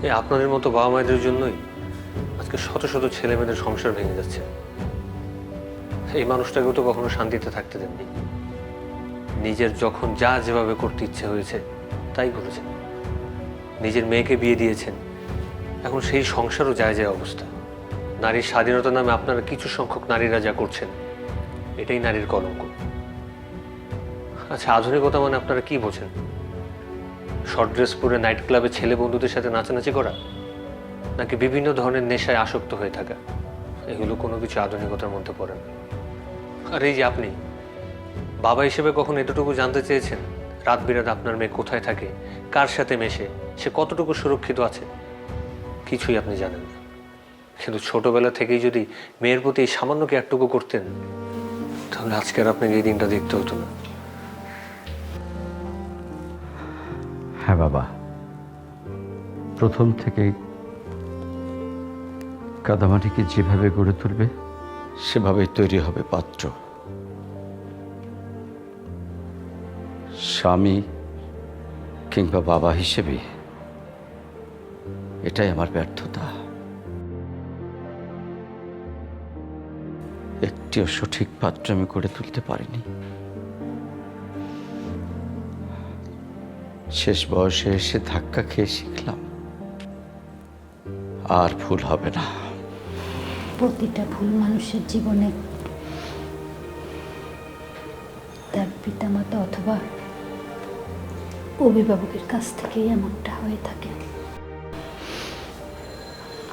এই আপনাদের মতো বাবা মায়েদের জন্যই আজকে শত শত ছেলে মেয়েদের সংসার ভেঙে যাচ্ছে। এই মানুষটাকেও তো কখনো শান্তিতে থাকতে দেননি। নিজের যখন যা যেভাবে করতে ইচ্ছে হয়েছে তাই করেছেন। নিজের মেয়েকে বিয়ে দিয়েছেন, এখন সেই সংসারও যায় যায় অবস্থা। নারীর স্বাধীনতা নামে আপনারা কিছু সংখ্যক নারীরা যা করছেন, এটাই নারীর কলঙ্ক। আচ্ছা, আধুনিকতা মানে আপনারা কি বোঝেন? শর্ট ড্রেস পরে নাইট ক্লাবে ছেলে বন্ধুদের সাথে নাচানাচি করা, নাকি বিভিন্ন ধরনের নেশায় আসক্ত হয়ে থাকা? এগুলো কোনো কিছু আধুনিকতার মধ্যে পড়ে না। আর এই যে আপনি বাবা হিসেবে কখন এতটুকু জানতে চেয়েছেন রাত বিরাত আপনার মেয়ে কোথায় থাকে, কার সাথে মেশে, সে কতটুকু সুরক্ষিত আছে? কিছুই আপনি জানেন না। কিন্তু ছোটবেলা থেকেই যদি মেয়ের প্রতি এই সামান্য কেয়ারটুকু করতেন, তাহলে আজকে আর আপনাকে এই দিনটা দেখতে হতো না। হ্যাঁ বাবা, প্রথম থেকেই কাদামাটিকে যেভাবে গড়ে তুলবে সেভাবেই তৈরি হবে পাত্র। স্বামী কিংবা বাবা হিসেবে এটাই আমার ব্যর্থতা। একটিও সঠিক পাত্র আমি গড়ে তুলতে পারিনি। শেষ বয়সে এসে ধাক্কা খেয়ে শিখলাম আর ভুল হবে না। প্রতিটা ভুল মানুষের জীবনে তার পিতামাতা অথবা অভিভাবকের কাছ থেকেই এমনটা হয়ে থাকে।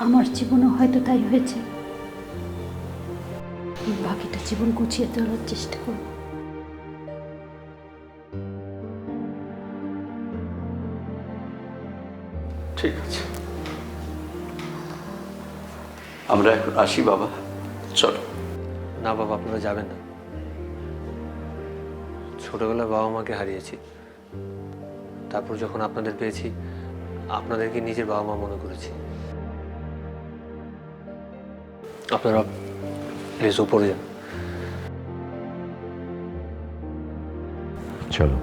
আমার জীবনও হয়তো তাই হয়েছে। বাকিটা জীবন গুছিয়ে তোলার চেষ্টা করব। ঠিক আছে, আমরা এখন আসি বাবা, চলো। না বাবা, আপনারা যাবেন না। ছোটবেলায় বাবা মাকে হারিয়েছি, তারপর যখন আপনাদের পেয়েছি আপনাদেরকে নিজের বাবা মা মনে করেছি। আপনারা প্লিজ উপরে যান। চলো।